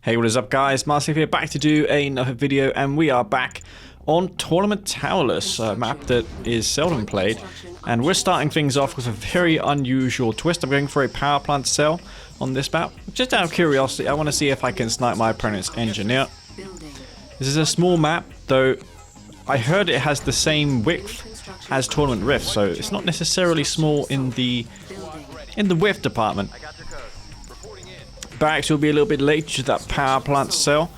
Hey, what is up guys, Massive here, back to do another video, and we are back on Tournament Towerless, a map that is seldom played, and we're starting things off with a very unusual twist. I'm going for a power plant cell on this map. Just out of curiosity, I want to see if I can snipe my opponent's engineer. This is a small map, though I heard it has the same width as Tournament Rift, so it's not necessarily small in the width department. Barracks will be a little bit late to that power plant cell.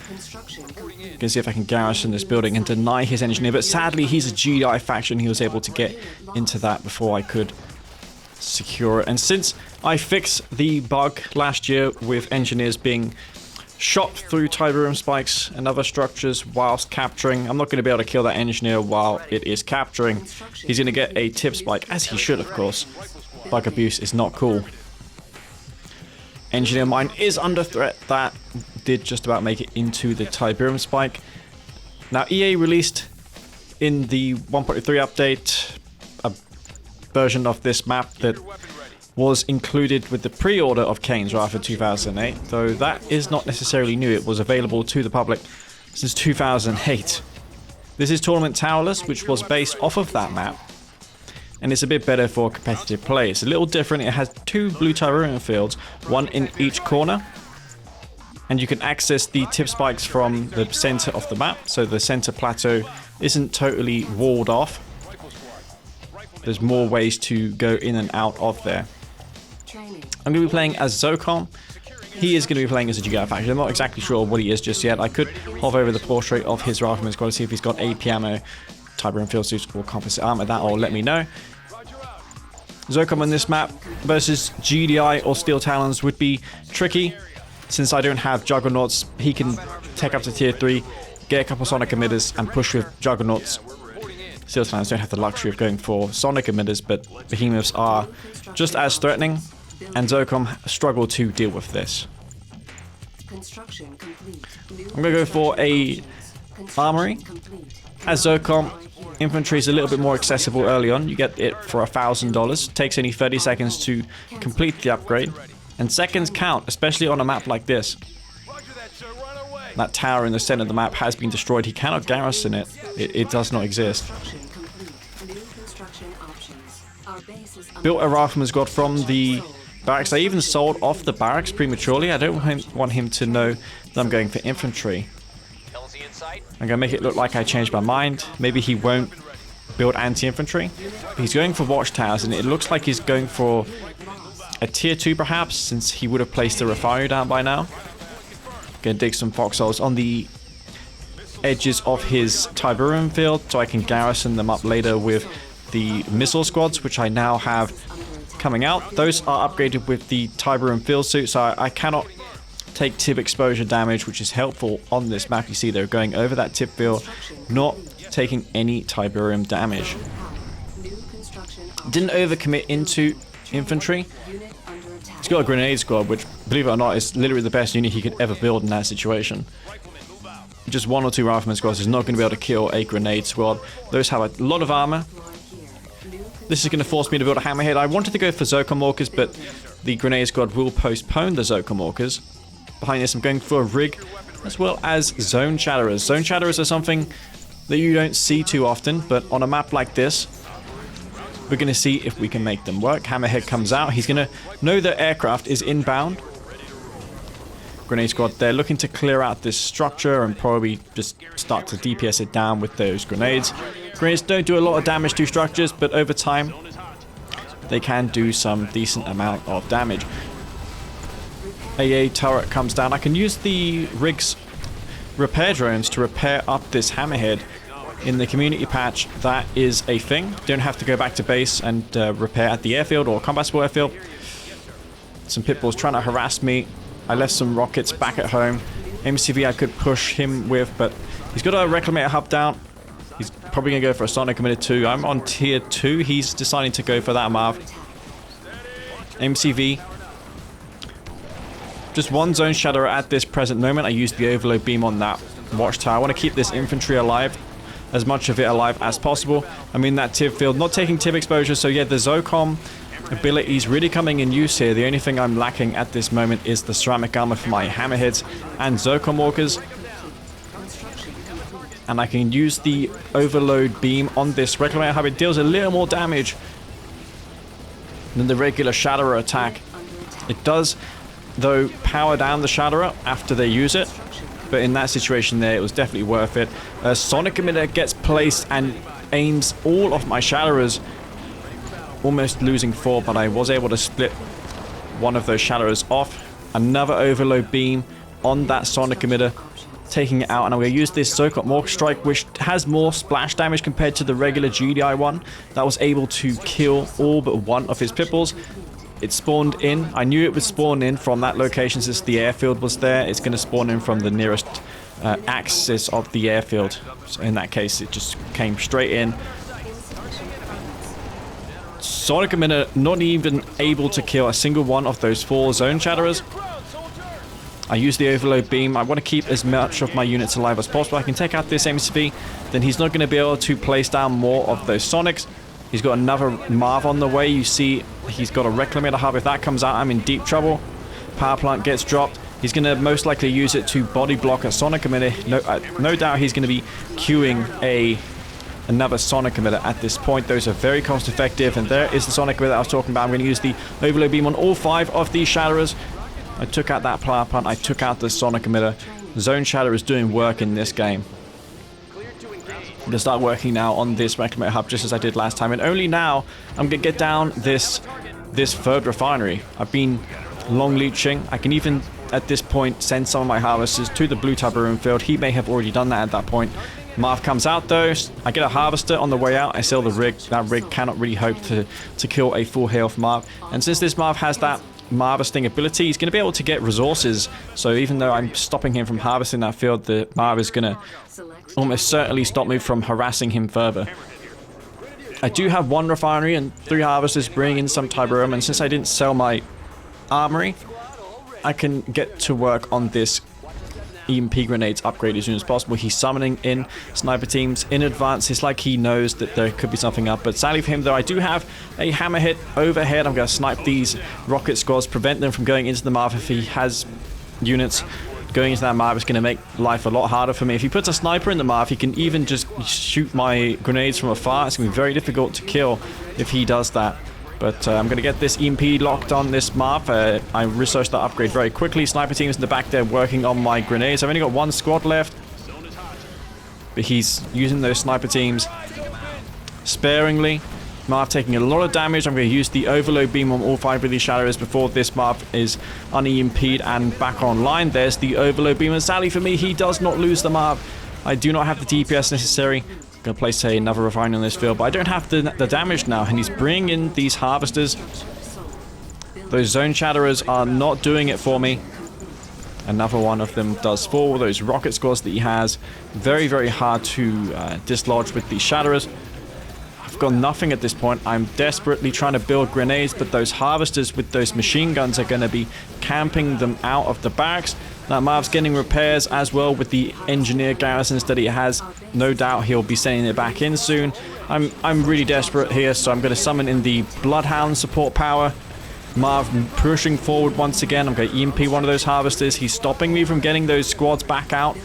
You can see if I can garrison this building and deny his engineer, but sadly he's a GDI faction. He was able to get into that before I could secure it. And since I fixed the bug last year with engineers being shot through Tiberium spikes and other structures whilst capturing, I'm not going to be able to kill that engineer while it is capturing. He's going to get a tip spike, as he should of course. Bug abuse is not cool. Engineer mine is under threat. That did just about make it into the Tiberium spike. Now EA released in the 1.3 update a version of this map that was included with the pre-order of Kane's R20 2008, though that is not necessarily new. It was available to the public since 2008. This is Tournament Towerless, which was based off of that map, and it's a bit better for competitive play. It's a little different. It has two blue Tiberium fields, one in each corner, and you can access the tip spikes from the center of the map, so the center plateau isn't totally walled off. There's more ways to go in and out of there. I'm going to be playing as Zocom. He is going to be playing as a GDI faction. I'm not exactly sure what he is just yet. I could hover over the portrait of his rifleman squad to see if he's got AP ammo, Tiberium field suits, or composite armor. That will let me know. Zocom on this map versus GDI or Steel Talons would be tricky. Since I don't have Juggernauts, he can take up to tier 3, get a couple Sonic emitters, and push with Juggernauts. Steel Talons don't have the luxury of going for Sonic emitters, but Behemoths are just as threatening, and Zocom struggle to deal with this. I'm going to go for a armory. As Zocom, infantry is a little bit more accessible early on. You get it for $1,000. Takes only 30 seconds to complete the upgrade. And seconds count, especially on a map like this. That tower in the center of the map has been destroyed. He cannot garrison it. It does not exist. Built a rifleman squad from the barracks. I even sold off the barracks prematurely. I don't want him to know that I'm going for infantry. I'm going to make it look like I changed my mind. Maybe he won't build anti-infantry. He's going for watchtowers, and it looks like he's going for a tier 2 perhaps, since he would have placed the refinery down by now. Going to dig some foxholes on the edges of his Tiberium field so I can garrison them up later with the missile squads, which I now have coming out. Those are upgraded with the Tiberium field suit, so I cannot take tip exposure damage, which is helpful on this map. You see they're going over that tip field, not taking any Tiberium damage. Didn't overcommit into infantry. He's got a grenade squad, which, believe it or not, is literally the best unit he could ever build in that situation. Just one or two rifleman squads is not going to be able to kill a grenade squad. Those have a lot of armor. This is going to force me to build a hammerhead. I wanted to go for Zocom Walkers, but the grenade squad will postpone the Zocom Walkers. Behind this, I'm going for a rig, as well as zone shatterers. Zone shatterers are something that you don't see too often, but on a map like this, we're going to see if we can make them work. Hammerhead comes out. He's going to know that aircraft is inbound. Grenade squad, they're looking to clear out this structure and probably just start to DPS it down with those grenades. Grenades don't do a lot of damage to structures, but over time, they can do some decent amount of damage. AA turret comes down. I can use the rig's repair drones to repair up this hammerhead. In the community patch, that is a thing. Don't have to go back to base and repair at the airfield or combat support airfield. Some pitbulls trying to harass me. I left some rockets back at home. MCV I could push him with, but he's got a reclamator hub down. He's probably going to go for a Sonic emitter too. I'm on tier 2. He's deciding to go for that Marv. MCV. Just one zone shadow at this present moment. I used the overload beam on that watchtower. I want to keep this infantry alive, as much of it alive as possible. I'm in that tip field, not taking tip exposure, so yeah, the Zocom abilities really coming in use here. The only thing I'm lacking at this moment is the ceramic armor for my hammerheads and zircon walkers. And I can use the overload beam on this Reclamator Hub. It deals a little more damage than the regular Shatterer attack. It does, though, power down the Shatterer after they use it. But in that situation there, it was definitely worth it. Sonic Emitter gets placed and aims all of my Shatterers, almost losing 4, but I was able to split one of those Shatterers off. Another overload beam on that Sonic Emitter, taking it out, and I'm going to use this Zircon Morgue Strike, which has more splash damage compared to the regular GDI one. That was able to kill all but one of his Pipples. It spawned in. I knew it would spawn in from that location since the airfield was there. It's going to spawn in from the nearest axis of the airfield. So in that case, it just came straight in. Sonic Emitter not even able to kill a single one of those 4 Zone Shatterers. I use the overload beam. I want to keep as much of my units alive as possible. I can take out this MCV. Then he's not going to be able to place down more of those Sonics. He's got another Marv on the way. You see he's got a Reclamator Hub. If that comes out, I'm in deep trouble. Power plant gets dropped. He's going to most likely use it to body block a Sonic Emitter. No doubt he's going to be queuing another Sonic Emitter at this point. Those are very cost effective. And there is the Sonic Emitter I was talking about. I'm going to use the overload beam on all 5 of these Shatterers. I took out that power plant. I took out the Sonic Emitter. Zone Shatter is doing work in this game. I'm going to start working now on this Reclamator Hub just as I did last time. And only now I'm going to get down this 3rd refinery. I've been long leeching. I can even at this point send some of my harvesters to the blue Tabaroon field. He may have already done that at that point. Marv comes out though. I get a harvester on the way out. I sell the rig. That rig cannot really hope to kill a full health Marv. And since this Marv has that harvesting ability, he's going to be able to get resources. So even though I'm stopping him from harvesting that field, the Marv is going to almost certainly stop me from harassing him further. I do have 1 refinery and 3 harvesters bringing in some Tiburum, and since I didn't sell my armory, I can get to work on this EMP grenades upgrade as soon as possible. He's summoning in sniper teams in advance. It's like he knows that there could be something up. But sadly for him, though, I do have a hammer hit overhead. I'm going to snipe these rocket squads, prevent them from going into the Marv. If he has units going into that Marv, it's going to make life a lot harder for me. If he puts a sniper in the Marv, he can even just shoot my grenades from afar. It's going to be very difficult to kill if he does that. But I'm going to get this EMP locked on this Marv. I researched that upgrade very quickly. Sniper team's in the back there working on my grenades. I've only got 1 squad left. But he's using those sniper teams sparingly. Marv taking a lot of damage. I'm going to use the overload beam on all 5 of these Shatterers before this Marv is un-EMP'd and back online. There's the overload beam. And sadly for me, he does not lose the Marv. I do not have the DPS necessary. Gonna place another refinery on this field, but I don't have the damage now, and he's bringing in these harvesters. Those Zone Shatterers are not doing it for me. Another one of them does fall. Those rocket squads that he has, very, very hard to dislodge with these Shatterers. I've got nothing at this point. I'm desperately trying to build grenades, but those harvesters with those machine guns are going to be camping them out of the barracks. Now Marv's getting repairs as well with the engineer garrisons that he has. No doubt he'll be sending it back in soon. I'm really desperate here, so I'm going to summon in the Bloodhound support power. Marv pushing forward once again. I'm going to EMP one of those harvesters. He's stopping me from getting those squads back out.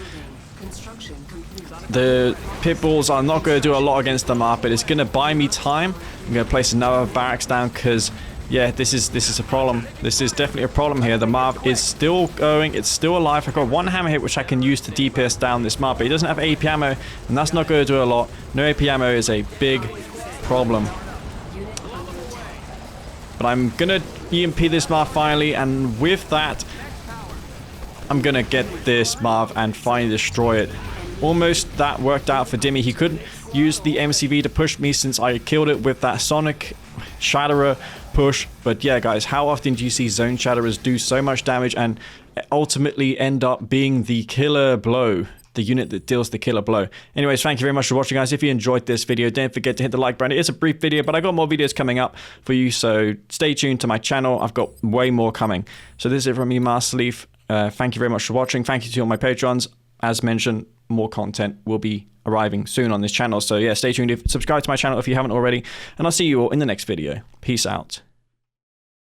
The Pitbulls are not going to do a lot against the Marv, but it's going to buy me time. I'm going to place another barracks down because, yeah, this is a problem. This is definitely a problem here. The Marv is still going. It's still alive. I've got 1 hammer hit, which I can use to DPS down this Marv, but he doesn't have AP ammo, and that's not going to do a lot. No AP ammo is a big problem. But I'm going to EMP this Marv finally, and with that, I'm going to get this Marv and finally destroy it. Almost that worked out for Dimmy. He couldn't use the MCV to push me since I killed it with that Sonic Shatterer push. But yeah, guys, how often do you see Zone Shatterers do so much damage and ultimately end up being the killer blow? The unit that deals the killer blow. Anyways, thank you very much for watching, guys. If you enjoyed this video, don't forget to hit the like button. It is a brief video, but I got more videos coming up for you, so stay tuned to my channel. I've got way more coming. So this is it from me, Master Leaf. Thank you very much for watching. Thank you to all my patrons. As mentioned, more content will be arriving soon on this channel. So yeah, stay tuned. Subscribe to my channel if you haven't already, and I'll see you all in the next video. Peace out.